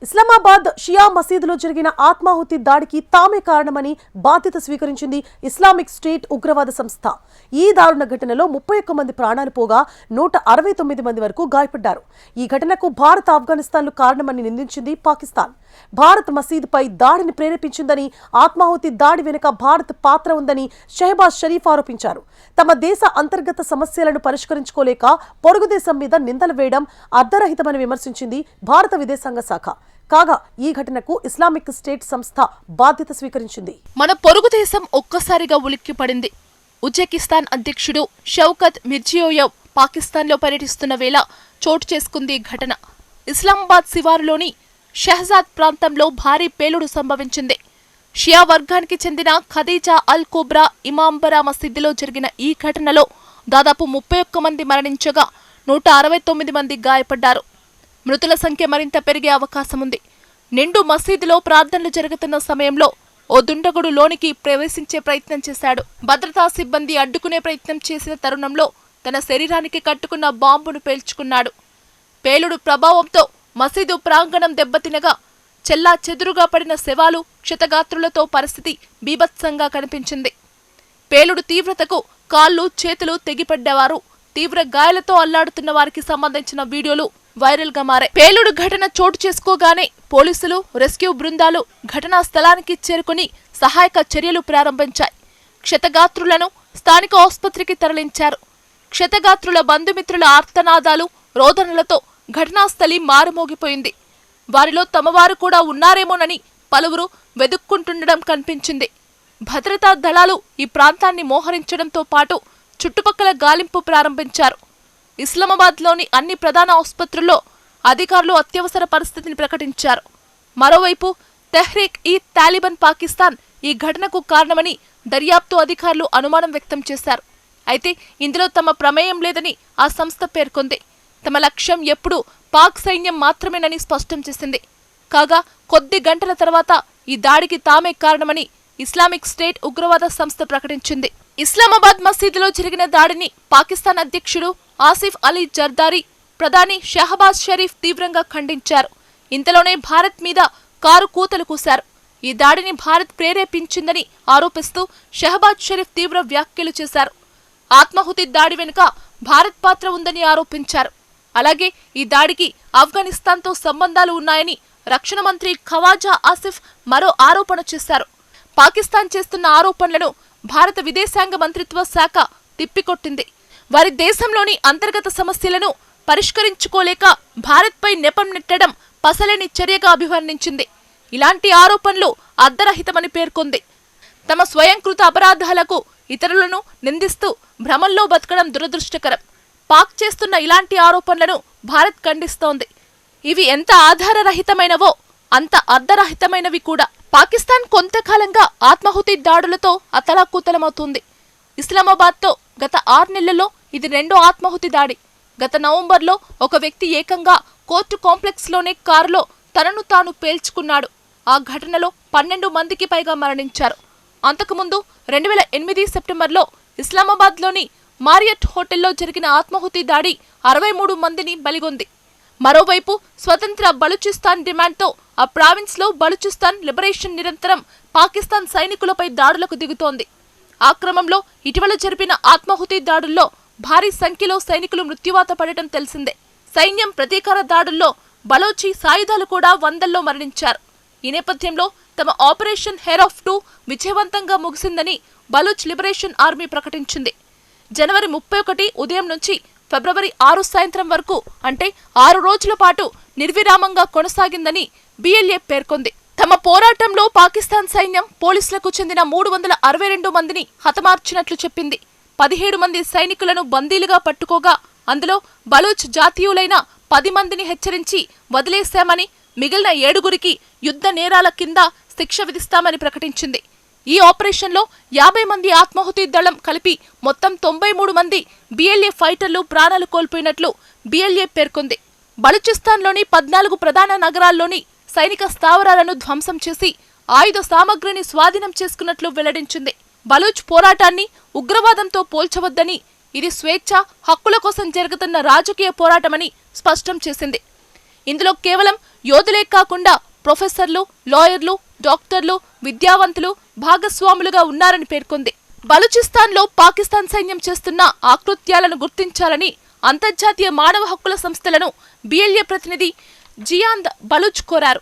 ఇస్లామాబాద్ షియా మసీదులో జరిగిన ఆత్మాహుతి దాడికి తామే కారణమని బాధ్యత స్వీకరించింది ఇస్లామిక్ స్టేట్ ఉగ్రవాద సంస్థ. ఈ దారుణ ఘటనలో 31 మంది ప్రాణాలు పోగా 169 మంది వరకు గాయపడ్డారు. ఈ ఘటనకు భారత్, ఆఫ్ఘనిస్తాన్లు కారణమని నిందించింది పాకిస్తాన్. భారత్ మసీదుపై దాడిని ప్రేరేపించిందని, ఆత్మాహుతి దాడి వెనుక భారత్ పాత్ర ఉందని షెహబాజ్ షరీఫ్ ఆరోపించారు. తమ దేశ అంతర్గత సమస్యలను పరిష్కరించుకోలేక పొరుగు దేశం మీద నిందలు వేయడం అర్ధరహితమని విమర్శించింది భారత విదేశాంగ శాఖ. కాగా ఈ ఘటనకు ఇస్లామిక్ స్టేట్ సంస్థ బాధ్యత స్వీకరించింది. మన పొరుగు దేశం ఒక్కసారిగా ఉలిక్కిపడింది. ఉజ్బెకిస్తాన్ అధ్యక్షుడు షౌకత్ మిర్జియోయవ్ పాకిస్తాన్లో పర్యటిస్తున్న వేళ చోటు చేసుకుంది ఘటన. ఇస్లామాబాద్ శివారులోని షెహజాద్ ప్రాంతంలో భారీ పేలుడు సంభవించింది. షియా వర్గానికి చెందిన ఖదీజా అల్ కుబ్రా ఇమాంబరా మసీదులో జరిగిన ఈ ఘటనలో దాదాపు 31 మంది మరణించగా 169 మంది గాయపడ్డారు. మృతుల సంఖ్య మరింత పెరిగే అవకాశముంది. నిండు మసీదులో ప్రార్థనలు జరుగుతున్న సమయంలో ఓ దుండగుడు లోనికి ప్రవేశించే ప్రయత్నం చేశాడు. భద్రతా సిబ్బంది అడ్డుకునే ప్రయత్నం చేసిన తరుణంలో తన శరీరానికి కట్టుకున్న బాంబును పేల్చుకున్నాడు. పేలుడు ప్రభావంతో మసీదు ప్రాంగణం దెబ్బతినగా చెల్లా చెదురుగా పడిన శవాలు, క్షతగాత్రులతో పరిస్థితి బీభత్సంగా కనిపించింది. పేలుడు తీవ్రతకు కాళ్లు, చేతులు తెగిపడ్డవారు, తీవ్ర గాయాలతో అల్లాడుతున్న వారికి సంబంధించిన వీడియోలు వైరల్ గా మారాయి. పేలుడు ఘటన చోటు చేసుకోగానే పోలీసులు, రెస్క్యూ బృందాలు ఘటనా స్థలానికి చేరుకుని సహాయక చర్యలు ప్రారంభించాయి. క్షతగాత్రులను స్థానిక ఆసుపత్రికి తరలించారు. క్షతగాత్రుల బంధుమిత్రుల ఆర్తనాదాలు, రోదనలతో ఘటనాస్థలి మారుమోగిపోయింది. వారిలో తమవారు కూడా ఉన్నారేమోనని పలువురు వెదుక్కుంటుండడం కనిపించింది. భద్రతా దళాలు ఈ ప్రాంతాన్ని మోహరించడంతో పాటు చుట్టుపక్కల గాలింపు ప్రారంభించారు. ఇస్లామాబాద్లోని అన్ని ప్రధాన ఆసుపత్రుల్లో అధికారులు అత్యవసర పరిస్థితిని ప్రకటించారు. మరోవైపు తెహ్రీక్ ఈ తాలిబాన్ పాకిస్తాన్ ఈ ఘటనకు కారణమని దర్యాప్తు అధికారులు అనుమానం వ్యక్తం చేశారు. అయితే ఇందులో తమ ప్రమేయం లేదని ఆ సంస్థ పేర్కొంది. తమ లక్ష్యం ఎప్పుడూ పాక్ సైన్యం మాత్రమేనని స్పష్టం చేసింది. కాగా కొద్ది గంటల తర్వాత ఈ దాడికి తామే కారణమని ఇస్లామిక్ స్టేట్ ఉగ్రవాద సంస్థ ప్రకటించింది. ఇస్లామాబాద్ మసీదులో జరిగిన దాడిని పాకిస్తాన్ అధ్యక్షుడు ఆసిఫ్ అలీ జర్దారీ, ప్రధాని షెహబాజ్ షరీఫ్ తీవ్రంగా ఖండించారు. ఇంతలోనే భారత్ మీద కారు కూతలు కూశారు. ఈ దాడిని భారత్ ప్రేరేపించిందని ఆరోపిస్తూ షెహబాజ్ షరీఫ్ తీవ్ర వ్యాఖ్యలు చేశారు. ఆత్మాహుతి దాడి వెనుక భారత్ పాత్ర ఉందని ఆరోపించారు. అలాగే ఈ దాడికి ఆఫ్ఘనిస్తాన్తో సంబంధాలు ఉన్నాయని రక్షణ మంత్రి ఖవాజా ఆసిఫ్ మరో ఆరోపణ చేశారు. పాకిస్తాన్ చేస్తున్న ఆరోపణలను భారత విదేశాంగ మంత్రిత్వ శాఖ తిప్పికొట్టింది. వారి దేశంలోని అంతర్గత సమస్యలను పరిష్కరించుకోలేక భారత్పై నెపం నెట్టడం పసలేని చర్యగా అభివర్ణించింది. ఇలాంటి ఆరోపణలు అర్ధరహితమని పేర్కొంది. తమ స్వయంకృత అపరాధాలకు ఇతరులను నిందిస్తూ భ్రమంలో బతకడం దురదృష్టకరం. పాక్ చేస్తున్న ఇలాంటి ఆరోపణలను భారత్ ఖండిస్తోంది. ఇవి ఎంత ఆధారరహితమైనవో అంత అర్ధరహితమైనవి కూడా. పాకిస్తాన్ కొంతకాలంగా ఆత్మాహుతి దాడులతో అతలాకుతలమవుతుంది. ఇస్లామాబాద్తో గత 6 నెలల్లో ఇది 2వ ఆత్మాహుతి దాడి. గత నవంబర్లో ఒక వ్యక్తి ఏకంగా కోర్టు కాంప్లెక్స్లోనే కారులో తనను తాను పేల్చుకున్నాడు. ఆ ఘటనలో 12 మందికి పైగా మరణించారు. అంతకుముందు 2008 సెప్టెంబర్లో ఇస్లామాబాద్లోని మారియట్ హోటల్లో జరిగిన ఆత్మాహుతి దాడి 63 మందిని బలిగొంది. మరోవైపు స్వతంత్ర బలూచిస్తాన్ డిమాండ్తో ఆ ప్రావిన్స్లో బలూచిస్తాన్ లిబరేషన్ నిరంతరం పాకిస్తాన్ సైనికులపై దాడులకు దిగుతోంది. ఆ క్రమంలో ఇటీవల జరిపిన ఆత్మాహుతి దాడుల్లో భారీ సంఖ్యలో సైనికులు మృత్యువాత పడటం తెలిసిందే. సైన్యం ప్రతీకార దాడుల్లో బలోచి సాయుధాలు కూడా 100ల్లో మరణించారు. ఈ నేపథ్యంలో తమ ఆపరేషన్ హెయిర్ ఆఫ్ 2 విజయవంతంగా ముగిసిందని బలూచ్ లిబరేషన్ ఆర్మీ ప్రకటించింది. జనవరి 31 ఉదయం నుంచి ఫిబ్రవరి 6 సాయంత్రం వరకు, అంటే 6 రోజుల పాటు నిర్విరామంగా కొనసాగిందని బిఎల్ఏ పేర్కొంది. తమ పోరాటంలో పాకిస్తాన్ సైన్యం పోలీసులకు చెందిన 362 మందిని హతమార్చినట్లు చెప్పింది. 17 మంది సైనికులను బందీలుగా పట్టుకోగా అందులో బలూచ్ జాతీయులైన 10 మందిని హెచ్చరించి వదిలేశామని, మిగిలిన 7గురికి యుద్ధ నేరాల కింద శిక్ష విధిస్తామని ప్రకటించింది. ఈ ఆపరేషన్లో 50 మంది ఆత్మాహుతి దళం కలిపి మొత్తం 93 మంది బిఎల్ఏ ఫైటర్లు ప్రాణాలు కోల్పోయినట్లు బిఎల్ఏ పేర్కొంది. బలూచిస్తాన్లోని 14 ప్రధాన నగరాల్లోని సైనిక స్థావరాలను ధ్వంసం చేసి ఆయుధ సామగ్రిని స్వాధీనం చేసుకున్నట్లు వెల్లడించింది. బలూచ్ పోరాటాన్ని ఉగ్రవాదంతో పోల్చవద్దని, ఇది స్వేచ్ఛ, హక్కుల కోసం జరుగుతున్న రాజకీయ పోరాటమని స్పష్టం చేసింది. ఇందులో కేవలం యోధులే కాకుండా ప్రొఫెసర్లు, లాయర్లు, డాక్టర్లు, విద్యావంతులు భాగస్వాములుగా ఉన్నారని పేర్కొంది. బలూచిస్తాన్లో పాకిస్తాన్ సైన్యం చేస్తున్న ఆకృత్యాలను గుర్తించాలని అంతర్జాతీయ మానవ హక్కుల సంస్థలను BLA ప్రతినిధి జియాంద్ బలూచ్ కోరారు.